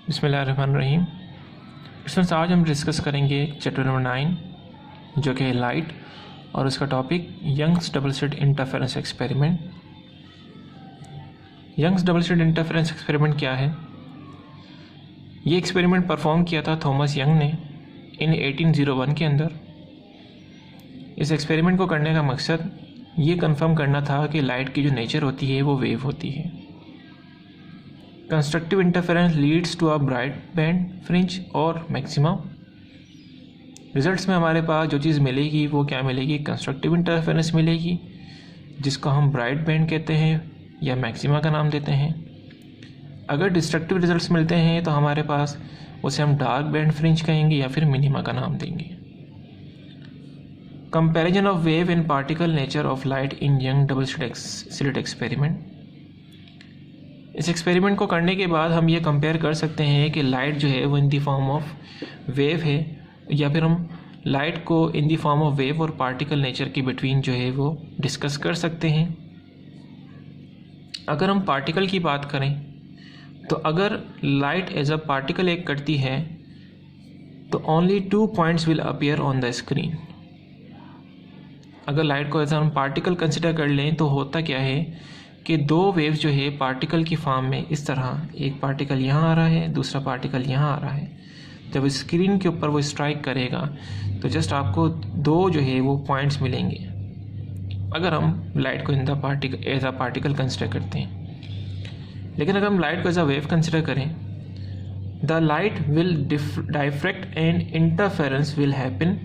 बिस्मिल्लाहिर्रहमानिर्रहीम। स्टूडेंट्स, आज हम डिस्कस करेंगे चैप्टर नंबर 9 जो कि है लाइट, और उसका topic Young's double slit interference experiment. Young's double slit interference experiment क्या है? ये एक्सपेरिमेंट परफॉर्म किया था थॉमस यंग ने इन 1801 के अंदर। इस एक्सपेरिमेंट को करने का मकसद ये कंफर्म करना था कि लाइट की जो नेचर होती है वो वेव होती है। Constructive interference leads to a bright band fringe और मैक्सिमम। रिजल्ट्स में हमारे पास जो चीज़ मिलेगी वो क्या मिलेगी? कंस्ट्रक्टिव इंटरफेरेंस मिलेगी, जिसको हम ब्राइट बैंड कहते हैं या मैक्सिमा का नाम देते हैं। अगर डिस्ट्रक्टिव रिजल्ट्स मिलते हैं तो हमारे पास उसे हम डार्क बैंड फ्रिंज कहेंगे या फिर मिनिमा का नाम देंगे। Comparison of wave and particle nature of light in young double slit experiment. इस एक्सपेरिमेंट को करने के बाद हम ये कंपेयर कर सकते हैं कि लाइट जो है वो इन दी फॉर्म ऑफ वेव है, या फिर हम लाइट को इन दी फॉर्म ऑफ वेव और पार्टिकल नेचर के बिटवीन जो है वो डिस्कस कर सकते हैं। अगर हम पार्टिकल की बात करें तो अगर लाइट एज अ पार्टिकल एक करती है तो only 2 points will appear on the screen. अगर लाइट को एज हम पार्टिकल कंसिडर कर लें तो होता क्या है कि 2 वेव्स जो है पार्टिकल की फॉर्म में इस तरह, एक पार्टिकल यहाँ आ रहा है, दूसरा पार्टिकल यहाँ आ रहा है। जब स्क्रीन के ऊपर वो स्ट्राइक करेगा तो जस्ट आपको 2 जो है वो पॉइंट्स मिलेंगे अगर हम लाइट को in the particle as a particle consider करते हैं। लेकिन अगर हम लाइट को एज अ वेव कंसिडर करें, the light will diffract and interference will happen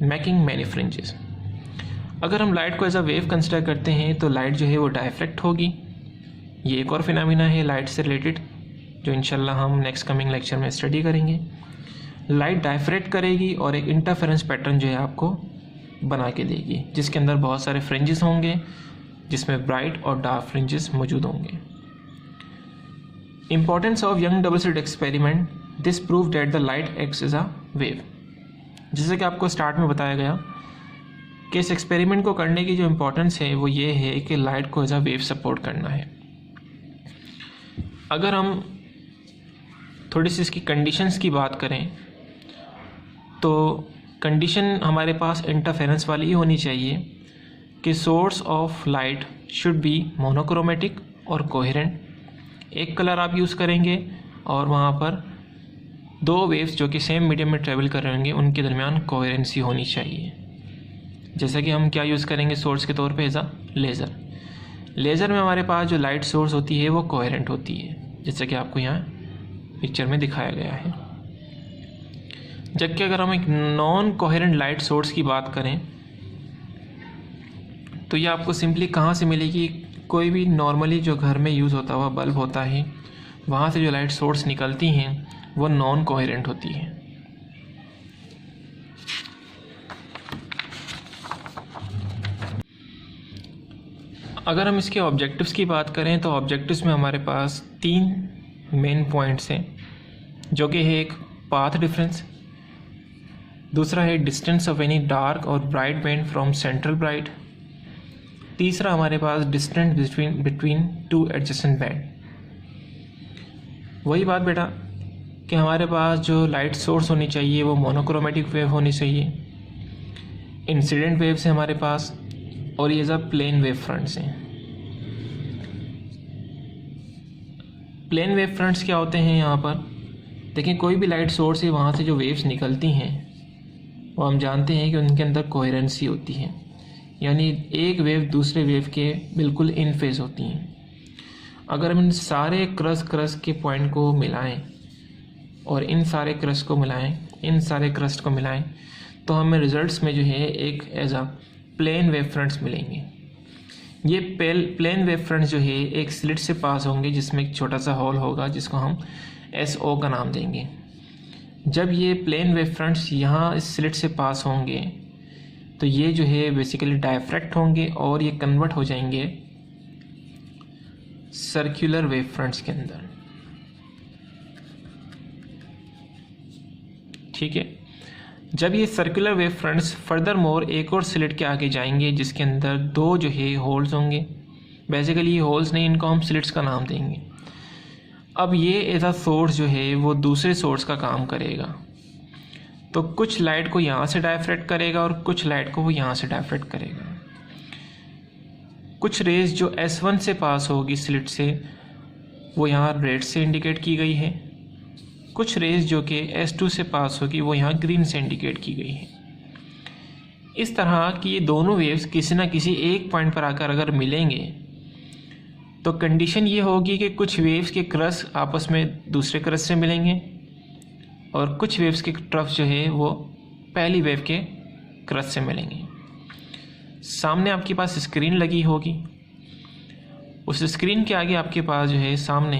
making many fringes. अगर हम लाइट को एज अ वेव कंसिडर करते हैं तो लाइट जो है वो डाइफ्रैक्ट होगी। ये एक और फिनोमेना है लाइट से रिलेटेड जो इंशाल्लाह हम नेक्स्ट कमिंग लेक्चर में स्टडी करेंगे। लाइट डाइफ्रैक्ट करेगी और एक इंटरफेरेंस पैटर्न जो है आपको बना के देगी, जिसके अंदर बहुत सारे फ्रिंजेस होंगे, जिसमें ब्राइट और डार्क फ्रिंजेस मौजूद होंगे। Importance of Young double slit experiment, this prove that the light acts as a wave. जैसे कि आपको स्टार्ट में बताया गया कि इस एक्सपेरिमेंट को करने की जो इम्पोर्टेंस है वो ये है कि लाइट को एज अ वेव सपोर्ट करना है। अगर हम थोड़ी सी इसकी कंडीशंस की बात करें तो कंडीशन हमारे पास इंटरफेरेंस वाली ही होनी चाहिए कि source of light should be monochromatic और कोहेरेंट। एक कलर आप यूज़ करेंगे और वहाँ पर 2 वेव्स जो कि सेम मीडियम में ट्रेवल कर रहे होंगे उनके दरमियान कोहेरेंसी होनी चाहिए। जैसे कि हम क्या यूज़ करेंगे सोर्स के तौर पे एज अ लेज़र। लेज़र में हमारे पास जो लाइट सोर्स होती है वो कोहेरेंट होती है, जैसे कि आपको यहाँ पिक्चर में दिखाया गया है। जबकि अगर हम एक नॉन कोहेरेंट लाइट सोर्स की बात करें तो ये आपको सिंपली कहाँ से मिलेगी? कोई भी नॉर्मली जो घर में यूज़ होता हुआ बल्ब होता है वहाँ से जो लाइट सोर्स निकलती हैं वो नॉन कोहेरेंट होती है। अगर हम इसके ऑब्जेक्टिव्स की बात करें तो ऑब्जेक्टिव्स में हमारे पास 3 मेन पॉइंट्स हैं, जो कि है एक पाथ डिफरेंस, दूसरा है डिस्टेंस ऑफ एनी डार्क और bright band from central bright, तीसरा हमारे पास डिस्टेंस बिटवीन 2 एडजेसेंट बैंड। वही बात बेटा कि हमारे पास जो लाइट सोर्स होनी चाहिए वो मोनोक्रोमेटिक वेव होनी चाहिए, इंसिडेंट वेव्स है हमारे पास, और ये सब प्लेन वेव फ्रंट्स हैं। प्लेन वेव फ्रंट्स क्या होते हैं? यहाँ पर देखिए, कोई भी लाइट सोर्स है वहाँ से जो वेव्स निकलती हैं वो हम जानते हैं कि उनके अंदर कोहेरेंसी होती है, यानी एक वेव दूसरे वेव के बिल्कुल इन फेज होती हैं। अगर हम इन सारे क्रस्ट के पॉइंट को मिलाएं और इन सारे क्रस्ट को मिलाएं, इन सारे क्रस्ट को मिलाएं तो हमें रिजल्ट्स में जो है एक as a plane wave fronts मिलेंगे। ये प्लेन वेव फ्रंट्स जो है एक स्लिट से पास होंगे जिसमें एक छोटा सा होल होगा जिसको हम SO का नाम देंगे। जब ये प्लेन वेव फ्रंट्स यहाँ इस स्लिट से पास होंगे तो ये जो है बेसिकली डाइफ्रैक्ट होंगे और ये कन्वर्ट हो जाएंगे सर्कुलर वेव फ्रंट्स के अंदर। ठीक है, जब ये circular wave fronts further more एक और स्लिट के आगे जाएंगे जिसके अंदर 2 जो है होल्स होंगे। बेसिकली ये होल्स नहीं, इनको हम स्लिट्स का नाम देंगे। अब ये एज अ सोर्स जो है वो दूसरे सोर्स का काम करेगा, तो कुछ लाइट को यहाँ से डायफ्रेक्ट करेगा और कुछ लाइट को वो यहाँ से डायफ्रेक्ट करेगा। कुछ रेज जो S1 से पास होगी स्लिट से, वो यहाँ रेड से इंडिकेट की गई है। कुछ रेज जो कि S2 से पास होगी वो यहाँ ग्रीन से इंडिकेट की गई है। इस तरह कि ये दोनों वेव्स किसी ना किसी एक पॉइंट पर आकर अगर मिलेंगे तो कंडीशन ये होगी कि कुछ वेव्स के क्रस आपस में दूसरे क्रस से मिलेंगे और कुछ वेव्स के ट्रफ जो है वो पहली वेव के क्रस से मिलेंगे। सामने आपके पास स्क्रीन लगी होगी, उस स्क्रीन के आगे आपके पास जो है सामने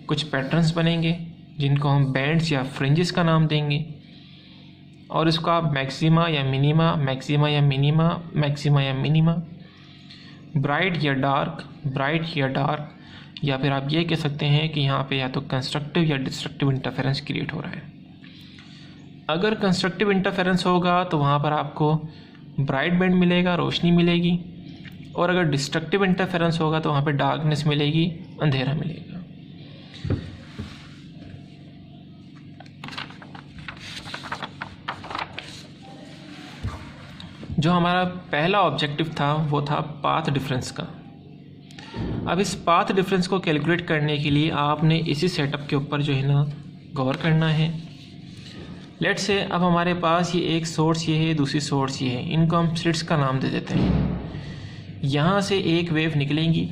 कुछ पैटर्न्स बनेंगे जिनको हम बैंड्स या फ्रिंजेस का नाम देंगे, और इसको आप मैक्सिमा या मिनिमा, मैक्सिमा या मिनिमा, मैक्सिमा या मिनिमा, ब्राइट या डार्क, ब्राइट या डार्क, या फिर आप ये कह सकते हैं कि यहाँ पे या तो कंस्ट्रक्टिव या डिस्ट्रक्टिव इंटरफेरेंस क्रिएट हो रहा है। अगर कंस्ट्रक्टिव इंटरफेरेंस होगा तो वहाँ पर आपको ब्राइट बैंड मिलेगा, रोशनी मिलेगी, और अगर डिस्ट्रक्टिव इंटरफेरेंस होगा तो वहाँ पे डार्कनेस मिलेगी, अंधेरा मिलेगा। जो हमारा पहला ऑब्जेक्टिव था वो था पाथ डिफरेंस का। अब इस पाथ डिफरेंस को कैलकुलेट करने के लिए आपने इसी सेटअप के ऊपर जो है ना गौर करना है। लेट्स से अब हमारे पास ये एक सोर्स ये है, दूसरी सोर्स ये है, इनको हम स्लिट्स का नाम दे देते हैं। यहाँ से एक वेव निकलेंगी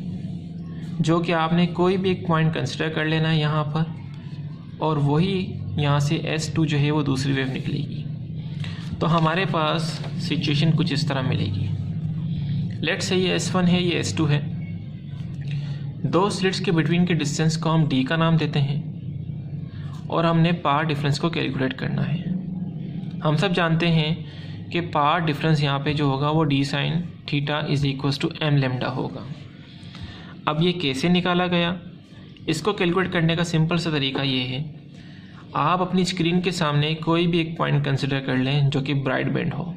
जो कि आपने कोई भी एक पॉइंट कंसिडर कर लेना है यहाँ पर, और वही यहाँ से S2 जो है वो दूसरी वेव निकलेगी। तो हमारे पास सिचुएशन कुछ इस तरह मिलेगी। लेट्स से ये S1 है, ये S2 है। दो स्लिट्स के बिटवीन के डिस्टेंस को हम D का नाम देते हैं और हमने पाथ डिफरेंस को कैलकुलेट करना है। हम सब जानते हैं कि पाथ डिफरेंस यहाँ पे जो होगा वो d sin theta is equal to m lambda होगा। अब ये कैसे निकाला गया, इसको कैलकुलेट करने का सिंपल सा तरीका ये है, आप अपनी स्क्रीन के सामने कोई भी एक पॉइंट कंसिडर कर लें जो कि ब्राइट बैंड हो।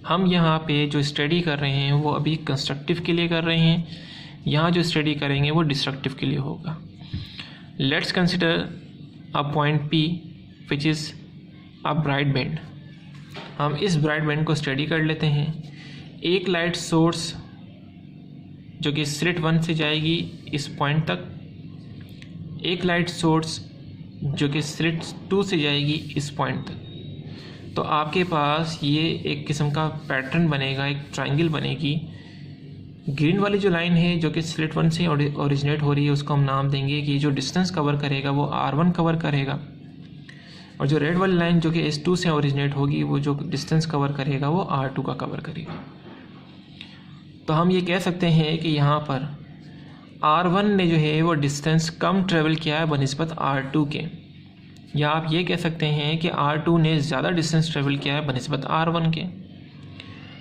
हम यहाँ पे जो स्टडी कर रहे हैं वो अभी कंस्ट्रक्टिव के लिए कर रहे हैं, यहाँ जो स्टडी करेंगे वो डिस्ट्रक्टिव के लिए होगा। Let's consider a point P which is a bright band. हम इस ब्राइट बैंड को स्टडी कर लेते हैं। एक लाइट सोर्स जो कि स्लिट 1 से जाएगी इस पॉइंट तक, एक लाइट सोर्स जो कि स्लिट 2 से जाएगी इस पॉइंट तक। तो आपके पास ये एक किस्म का पैटर्न बनेगा, एक ट्रायंगल बनेगी। ग्रीन वाली जो लाइन है जो कि स्लिट 1 से ओरिजिनेट हो रही है उसको हम नाम देंगे कि जो डिस्टेंस कवर करेगा वो R1 कवर करेगा, और जो रेड वाली लाइन जो कि S2 से ओरिजिनेट होगी वो जो डिस्टेंस कवर करेगा वो R2 का कवर करेगा। तो हम ये कह सकते हैं कि यहाँ पर R1 ने जो है वो डिस्टेंस कम ट्रेवल किया है बनिस्बत R2 के, या आप ये कह सकते हैं कि R2 ने ज़्यादा डिस्टेंस ट्रेवल किया है बनिस्बत R1 के।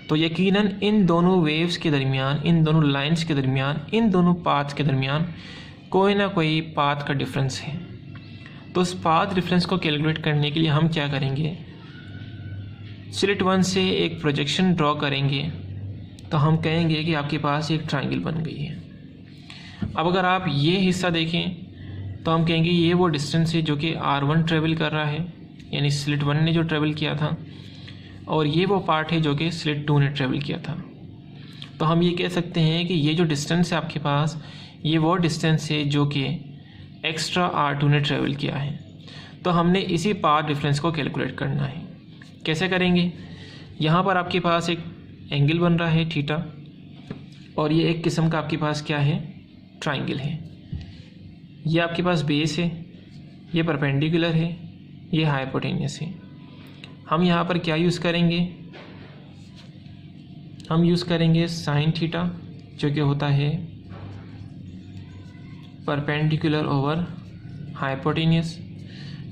तो यकीनन इन दोनों वेव्स के दरमियान, इन दोनों लाइंस के दरमियान, इन दोनों पाथ के दरमियान कोई ना कोई पाथ का डिफरेंस है। तो उस पाथ डिफरेंस को कैलकुलेट करने के लिए हम क्या करेंगे, स्लिट 1 से एक प्रोजेक्शन ड्रॉ करेंगे। तो हम कहेंगे कि आपके पास एक ट्रायंगल बन गई है। अब अगर आप ये हिस्सा देखें तो हम कहेंगे ये वो डिस्टेंस है जो कि R1 ट्रेवल कर रहा है, यानी स्लिट 1 ने जो ट्रेवल किया था, और ये वो पार्ट है जो कि स्लिट 2 ने ट्रेवल किया था। तो हम ये कह सकते हैं कि ये जो डिस्टेंस है आपके पास, ये वो डिस्टेंस है जो कि एक्स्ट्रा R2 ने ट्रेवल किया है। तो हमने इसी पाथ डिफरेंस को कैलकुलेट करना है। कैसे करेंगे, यहाँ पर आपके पास एक एंगल बन रहा है थीटा, और ये एक किस्म का आपके पास क्या है, ट्रायंगल है। ये आपके पास बेस है, ये परपेंडिकुलर है, ये हाइपोटेन्यूस है। हम यहाँ पर क्या यूज़ करेंगे, हम यूज़ करेंगे साइन थीटा जो कि होता है परपेंडिकुलर ओवर हाइपोटेन्यूस।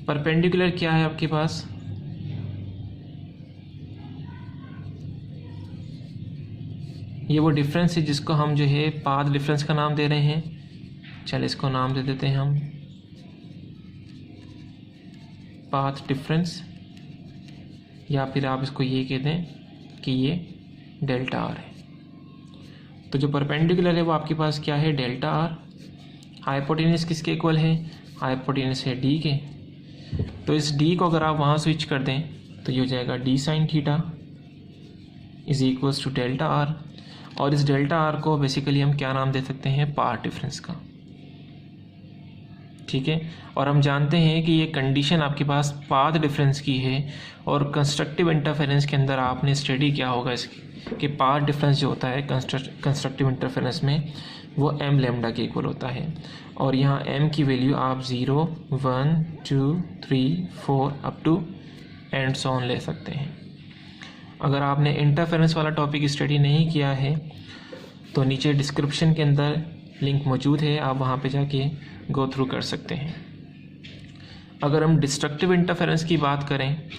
परपेंडिकुलर क्या है आपके पास, ये वो डिफरेंस है जिसको हम जो है पाथ डिफरेंस का नाम दे रहे हैं। चल इसको नाम दे देते हैं हम पाथ डिफरेंस, या फिर आप इसको ये कह दें कि ये डेल्टा आर है। तो जो परपेंडिकुलर है वो आपके पास क्या है, डेल्टा आर, हाइपोटेन्यूज किसके इक्वल है? हाइपोटेन्यूज है डी के। तो इस डी को अगर आप वहाँ स्विच कर दें तो ये हो जाएगा D sine theta is equals to delta R, और इस डेल्टा आर को बेसिकली हम क्या नाम दे सकते हैं? पाथ डिफरेंस का। ठीक है, और हम जानते हैं कि ये कंडीशन आपके पास पाथ डिफरेंस की है, और कंस्ट्रक्टिव इंटरफेरेंस के अंदर आपने स्टडी किया होगा इसकी कि पाथ डिफरेंस जो होता है कंस्ट्रक्टिव इंटरफेरेंस में वो m लेमडा के इक्वल होता है। और यहाँ m की वैल्यू आप 0, 1, 2, 3, 4 up to and so on ले सकते हैं। अगर आपने इंटरफेरेंस वाला टॉपिक स्टडी नहीं किया है तो नीचे डिस्क्रिप्शन के अंदर लिंक मौजूद है, आप वहाँ पे जाके गो थ्रू कर सकते हैं। अगर हम डिस्ट्रक्टिव इंटरफेरेंस की बात करें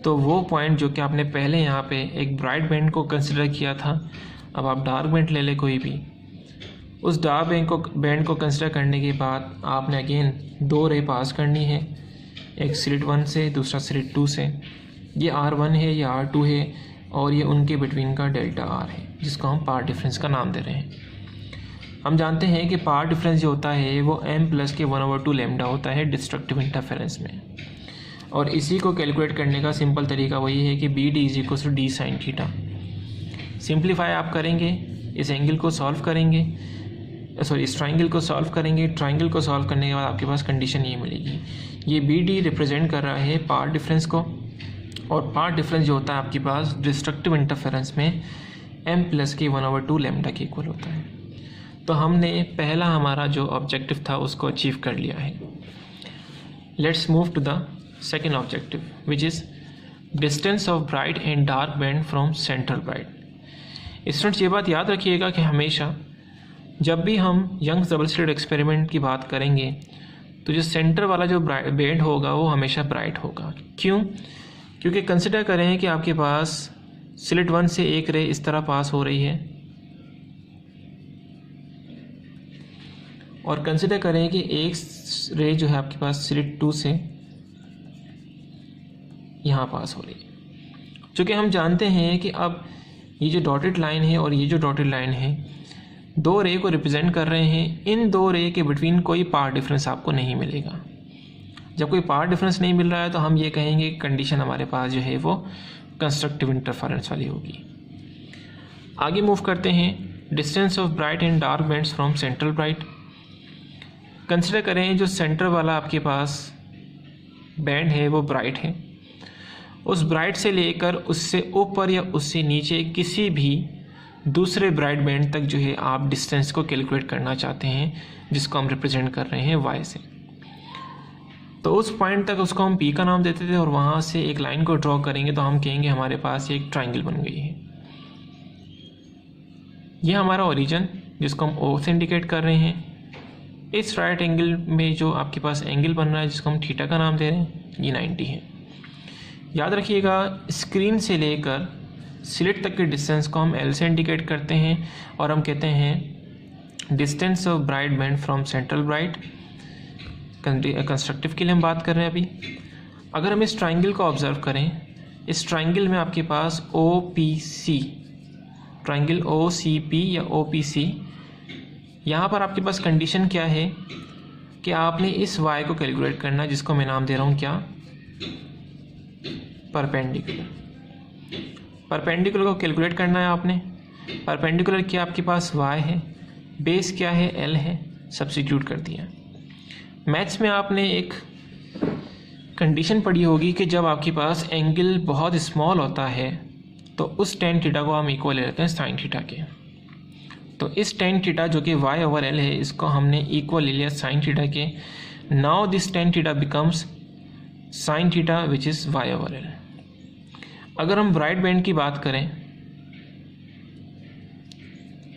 तो वो पॉइंट जो कि आपने पहले यहाँ पे एक ब्राइट बैंड को कंसिडर किया था, अब आप डार्क बैंड ले लें कोई भी, उस डार्क बैंड को कंसिडर करने के बाद आपने अगेन 2 रे पास करनी है, एक स्लिट 1 से दूसरा स्लिट 2 से। ये R1 है, ये R2 है, और ये उनके बिटवीन का डेल्टा R है जिसको हम पाथ डिफरेंस का नाम दे रहे हैं। हम जानते हैं कि पाथ डिफरेंस जो होता है वो m प्लस के 1/2 लेमडा होता है डिस्ट्रक्टिव इंटरफेरेंस में, और इसी को कैलकुलेट करने का सिंपल तरीका वही है कि B D is equal to D sine theta. Simplify आप करेंगे, इस एंगल को सॉल्व करेंगे, सॉरी इस ट्राइंगल को सॉल्व करेंगे। ट्राइंगल को सॉल्व करने के बाद आपके पास कंडीशन ये मिलेगी, ये बी डी रिप्रेजेंट कर रहा है पाथ डिफरेंस को, और पाथ डिफरेंस जो होता है आपके पास डिस्ट्रक्टिव इंटरफेरेंस में m प्लस के 1/2 लेमडा के इक्वल होता है। तो हमने पहला हमारा जो ऑब्जेक्टिव था उसको अचीव कर लिया है। Let's move to the second objective which is distance of bright and dark band from central bright. Students ये बात याद रखिएगा कि हमेशा जब भी हम यंग्स डबल स्लिट एक्सपेरिमेंट की बात करेंगे तो जो सेंटर वाला जो बैंड होगा वो हमेशा ब्राइट होगा। क्यों? क्योंकि कंसिडर करें कि आपके पास स्लिट 1 से एक रे इस तरह पास हो रही है, और कंसिडर करें कि एक रे जो है आपके पास स्लिट 2 से यहाँ पास हो रही है। चूँकि हम जानते हैं कि अब ये जो डॉटेड लाइन है और ये जो डॉटेड लाइन है 2 रे को रिप्रेजेंट कर रहे हैं, इन 2 रे के बिटवीन कोई पाथ डिफरेंस आपको नहीं मिलेगा। जब कोई पाथ डिफरेंस नहीं मिल रहा है तो हम ये कहेंगे कंडीशन हमारे पास जो है वो कंस्ट्रक्टिव इंटरफेरेंस वाली होगी। आगे मूव करते हैं, distance of bright and dark bands from central bright. Consider करें जो सेंटर वाला आपके पास बैंड है वो ब्राइट है, उस ब्राइट से लेकर उससे ऊपर या उससे नीचे किसी भी दूसरे ब्राइट बैंड तक जो है आप डिस्टेंस को कैलकुलेट करना चाहते हैं, जिसको हम रिप्रेजेंट कर रहे हैं y से। तो उस पॉइंट तक उसको हम p का नाम देते थे, और वहाँ से एक लाइन को ड्रॉ करेंगे तो हम कहेंगे हमारे पास एक ट्राइंगल बन गई है। ये हमारा ओरिजिन जिसको हम O से इंडिकेट कर रहे हैं। इस राइट एंगल में जो आपके पास एंगल बन रहा है जिसको हम थीटा का नाम दे रहे हैं, ये 90 है। याद रखिएगा स्क्रीन से लेकर स्लिट तक के डिस्टेंस को हम L से इंडिकेट करते हैं, और हम कहते हैं distance of bright band from central bright. Constructive के लिए हम बात कर रहे हैं अभी। अगर हम इस ट्राइंगल को ऑब्जर्व करें, इस ट्राइंगल में आपके पास OPC, ट्राइंगल OCP या OPC, यहाँ पर आपके पास कंडीशन क्या है कि आपने इस y को कैलकुलेट करना है जिसको मैं नाम दे रहा हूँ क्या? परपेंडिकुलर। परपेंडिकुलर को कैलकुलेट करना है आपने। परपेंडिकुलर क्या आपके पास y है, बेस क्या है L है, सब्स्टिट्यूट कर दिया। मैथ्स में आपने एक कंडीशन पढ़ी होगी कि जब आपके पास एंगल बहुत स्मॉल होता है तो उस टेन थीटा को हम इक्वल ले लेते हैं साइन थीटा के। तो इस टेन थीटा जो कि y/L है इसको हमने इक्वल ले लिया साइन थीटा के। Now this tan theta becomes sine theta which is y/L। अगर हम ब्राइट बैंड की बात करें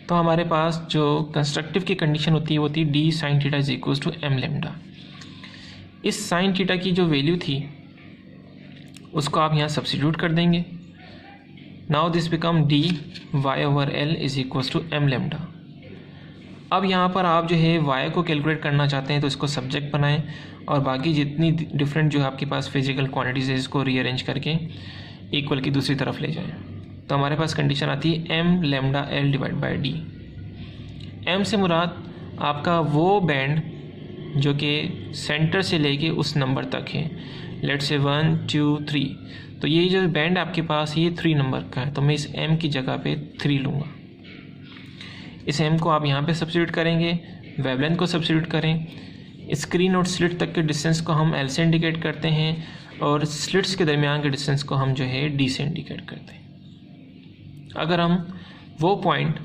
तो हमारे पास जो कंस्ट्रक्टिव की कंडीशन होती है वो थी D sine theta is equal to m lambda. इस साइन थीटा की जो वैल्यू थी उसको आप यहाँ सब्स्टिट्यूट कर देंगे। Now this become D y/L is equal to m lambda. अब यहाँ पर आप जो है y को कैलकुलेट करना चाहते हैं तो इसको सब्जेक्ट बनाएं, और बाकी जितनी डिफरेंट जो है आपके पास फिजिकल क्वांटिटीज है इसको रीअरेंज करके इक्वल की दूसरी तरफ ले जाएं। तो हमारे पास कंडीशन आती है m λ L divide by D. m से मुराद आपका वो बैंड जो कि सेंटर से लेके उस नंबर तक है, लेट्स से 1 2 3, तो ये जो बैंड आपके पास ये 3 नंबर का है, तो मैं इस m की जगह पे 3 लूँगा। इस m को आप यहाँ पे सब्स्टिट्यूट करेंगे, वेवलेंथ को सब्स्टिट्यूट करें। स्क्रीन और स्लिट तक के डिस्टेंस को हम L से इंडिकेट करते हैं और स्लिट्स के दरमियान के डिस्टेंस को हम जो है D से इंडिकेट करते हैं। अगर हम वो पॉइंट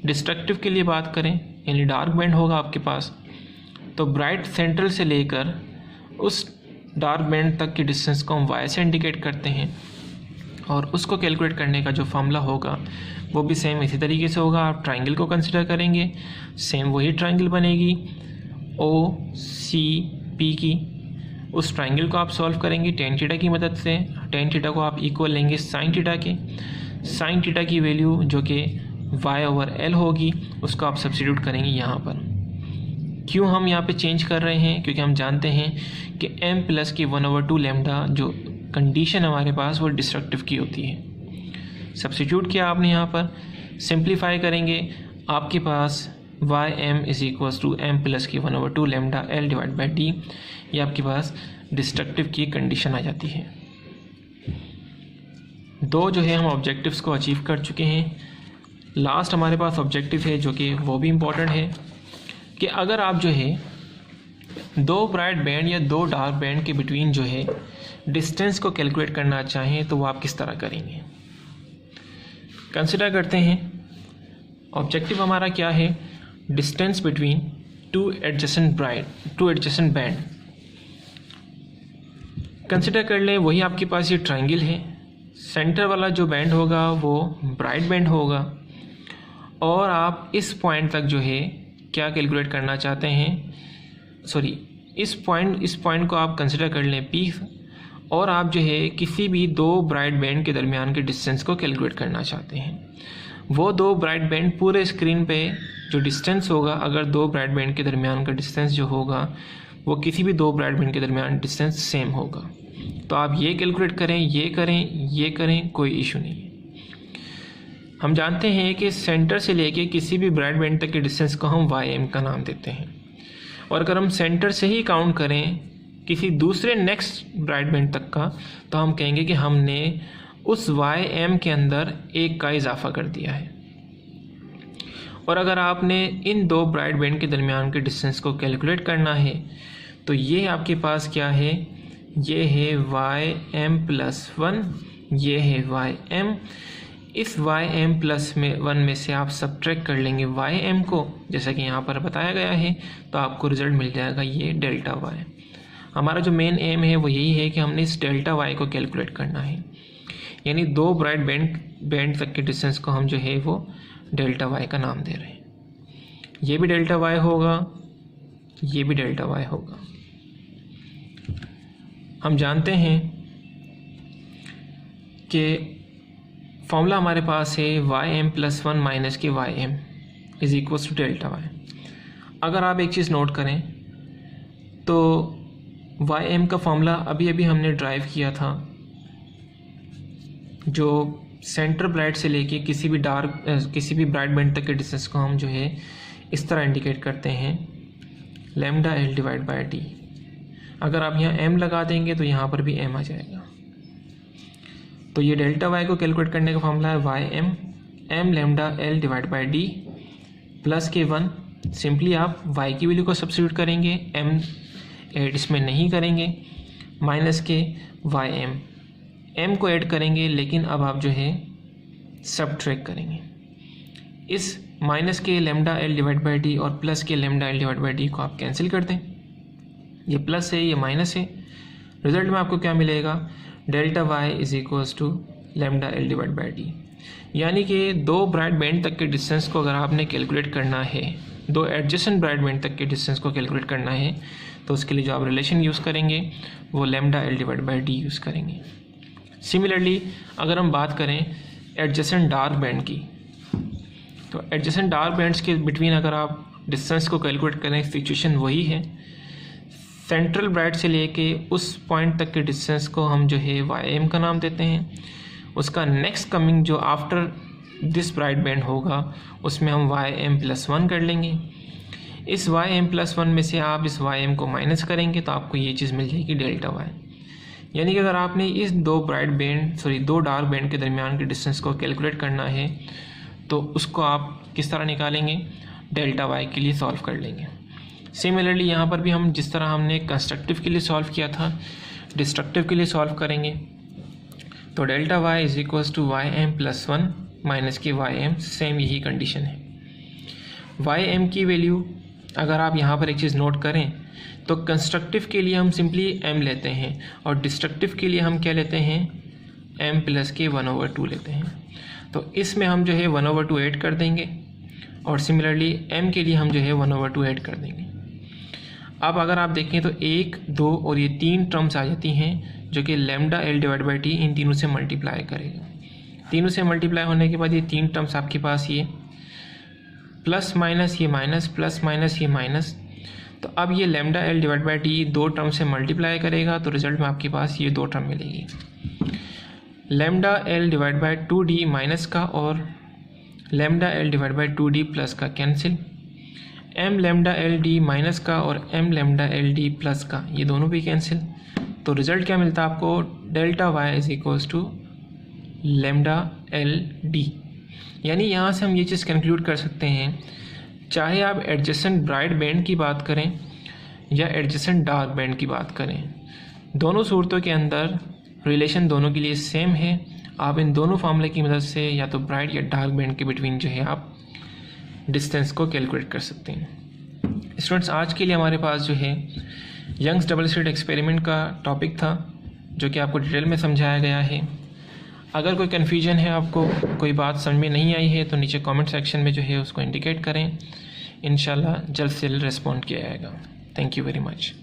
डिस्ट्रक्टिव के लिए बात करें, यानी डार्क बैंड होगा आपके पास, तो ब्राइट सेंट्रल से लेकर उस डार्क बैंड तक की डिस्टेंस को हम y से इंडिकेट करते हैं और उसको कैलकुलेट करने का जो फॉर्मूला होगा वो भी सेम इसी तरीके से होगा। आप ट्राइंगल को कंसिडर करेंगे, सेम वही ट्राइंगल बनेगी OCP की। उस ट्राइंगल को आप सॉल्व करेंगे टेन थीटा की मदद से। टेन थीटा को आप इक्वल लेंगे साइन थीटा के। साइन थीटा की वैल्यू जो कि y/L होगी उसको आप सब्स्टिट्यूट करेंगे यहाँ पर। क्यों हम यहाँ पे चेंज कर रहे हैं? क्योंकि हम जानते हैं कि m प्लस की 1/2 लैम्डा जो कंडीशन हमारे पास वो डिस्ट्रक्टिव की होती है। सब्स्टिट्यूट किया आपने यहाँ पर, सिंप्लीफाई करेंगे आपके पास Ym is equals to m plus की 1/2 lambda L divide by D, ये आपके पास डिस्ट्रक्टिव की कंडीशन आ जाती है। दो जो है हम ऑब्जेक्टिव्स को अचीव कर चुके हैं। लास्ट हमारे पास ऑब्जेक्टिव है जो कि वो भी इम्पॉर्टेंट है कि अगर आप जो है दो ब्राइट बैंड या दो डार्क बैंड के बिटवीन जो है डिस्टेंस को कैलकुलेट करना चाहें तो वो आप किस तरह करेंगे। कंसिडर करते हैं ऑब्जेक्टिव हमारा क्या है, distance between two adjacent band. Consider कर लें वही आपके पास ये ट्राइंगल है, सेंटर वाला जो बैंड होगा वो ब्राइट बैंड होगा और आप इस पॉइंट तक जो है क्या कैलकुलेट करना चाहते हैं, सॉरी इस पॉइंट को आप कंसिडर कर लें P और आप जो है किसी भी दो ब्राइट बैंड के दरमियान के डिस्टेंस को कैलकुलेट करना चाहते हैं। वो दो ब्राइट बैंड पूरे स्क्रीन पे जो डिस्टेंस होगा, अगर दो ब्राइट बैंड के दरमियान का डिस्टेंस जो होगा वो किसी भी दो ब्राइट बैंड के दरमियान डिस्टेंस सेम होगा, तो आप ये कैलकुलेट करें, ये करें, कोई इशू नहीं है। हम जानते हैं कि सेंटर से लेके किसी भी ब्राइट बैंड तक के डिस्टेंस को हम Ym का नाम देते हैं और अगर हम सेंटर से ही काउंट करें किसी दूसरे नेक्स्ट ब्राइट बैंड तक का तो हम कहेंगे कि हमने उस Ym के अंदर एक का इजाफा कर दिया है। और अगर आपने इन दो ब्राइट बैंड के दरमियान के डिस्टेंस को कैलकुलेट करना है तो ये आपके पास क्या है, ये है Ym+1, ये है Ym। इस Ym+1 में से आप सब्ट्रैक्ट कर लेंगे Ym को, जैसा कि यहाँ पर बताया गया है, तो आपको रिजल्ट मिल जाएगा ये डेल्टा y। हमारा जो मेन एम है वो यही है कि हमने इस डेल्टा y को कैलकुलेट करना है, यानी दो ब्राइट बैंड तक के डिस्टेंस को हम जो है वो डेल्टा y का नाम दे रहे हैं। ये भी डेल्टा y होगा, ये भी डेल्टा y होगा। हम जानते हैं कि फॉर्मूला हमारे पास है Ym+1 माइनस के Ym is equals to delta y। अगर आप एक चीज़ नोट करें तो Ym का फॉर्मूला अभी हमने ड्राइव किया था, जो सेंटर ब्राइट से लेके किसी भी ब्राइट बैंड तक के डिस्टेंस को हम जो है इस तरह इंडिकेट करते हैं lambda L divide by D। अगर आप यहाँ m लगा देंगे तो यहाँ पर भी m आ जाएगा। तो ये डेल्टा y को कैलकुलेट करने का फॉर्मूला है Ym m lambda L divide by D plus के 1। सिंपली आप y की वैल्यू को सब्स्टिट्यूट करेंगे, m ऐड इसमें नहीं करेंगे, माइनस के Ym m को ऐड करेंगे लेकिन अब आप जो है सब्ट्रैक्ट करेंगे। इस माइनस के lambda L divide by D और प्लस के lambda L divide by D को आप कैंसिल कर दें, ये प्लस है ये माइनस है। रिजल्ट में आपको क्या मिलेगा, delta y is equals to lambda L divide by D। यानी कि दो ब्राइट बैंड तक के डिस्टेंस को अगर आपने कैलकुलेट करना है, दो एडजेसेंट ब्राइट बैंड तक के डिस्टेंस को कैलकुलेट करना है तो उसके लिए जो आप रिलेशन यूज़ करेंगे वो lambda L divide by D use करेंगे। सिमिलरली अगर हम बात करें एडजेसेंट डार्क बैंड की, तो एडजेसेंट डार्क बैंड्स के बिटवीन अगर आप डिस्टेंस को कैलकुलेट करें सिचुएशन वही है। सेंट्रल ब्राइट से लेके उस पॉइंट तक के डिस्टेंस को हम जो है Ym का नाम देते हैं। उसका नेक्स्ट कमिंग जो आफ्टर दिस ब्राइट बैंड होगा उसमें हम Ym+1 कर लेंगे। इस वाई एम प्लस वन में से आप इस वाई एम को माइनस करेंगे तो आपको ये चीज़ मिल जाएगी डेल्टा वाई। यानी कि अगर आपने इस दो डार्क बैंड के दरमियान के डिस्टेंस को कैलकुलेट करना है तो उसको आप किस तरह निकालेंगे, डेल्टा वाई के लिए सॉल्व कर लेंगे। सिमिलरली यहाँ पर भी हम जिस तरह हमने कंस्ट्रक्टिव के लिए सॉल्व किया था, डिस्ट्रक्टिव के लिए सॉल्व करेंगे। तो delta Y is equals to Y M plus one minus के वाई एम, सेम यही कंडीशन है। वाई एम की वैल्यू अगर आप यहाँ पर एक चीज़ नोट करें तो कंस्ट्रक्टिव के लिए हम सिंपली m लेते हैं और डिस्ट्रक्टिव के लिए हम क्या लेते हैं, m प्लस के 1/2 लेते हैं। तो इसमें हम जो है 1/2 ऐड कर देंगे और सिमिलरली m के लिए हम जो है 1/2 ऐड कर देंगे। अब अगर आप देखें तो 1, 2 और ये 3 टर्म्स आ जाती हैं जो कि lambda L divide by T इन तीनों से मल्टीप्लाई करेगा। तीनों से मल्टीप्लाई होने के बाद ये 3 टर्म्स आपके पास ये प्लस माइनस ये माइनस, प्लस माइनस ये माइनस। तो अब ये lambda L divide by T 2 term से मल्टीप्लाई करेगा तो रिजल्ट में आपके पास ये 2 टर्म मिलेगी, lambda L divide by 2d minus का और lambda L divide by 2d plus का cancel, m lambda L D minus का और m lambda L D plus का ये दोनों भी कैंसिल। तो रिजल्ट क्या मिलता है आपको, delta Y is equals to lambda L D. यानी यहाँ से हम ये चीज़ कंक्लूड कर सकते हैं, चाहे आप एडजेसेंट ब्राइट बैंड की बात करें या एडजेसेंट डार्क बैंड की बात करें, दोनों सूरतों के अंदर रिलेशन दोनों के लिए सेम है। आप इन दोनों फार्मूले की मदद से या तो ब्राइट या डार्क बैंड के बिटवीन जो है आप डिस्टेंस को कैलकुलेट कर सकते हैं। स्टूडेंट्स, आज के लिए हमारे पास जो है यंग्स डबल स्लिट एक्सपेरिमेंट का टॉपिक था जो कि आपको डिटेल में समझाया गया है। अगर कोई कन्फ्यूजन है, आपको कोई बात समझ में नहीं आई है तो नीचे कमेंट सेक्शन में जो है उसको इंडिकेट करें। इंशाल्लाह जल्द से जल्द रिस्पॉन्ड किया जाएगा। Thank you very much.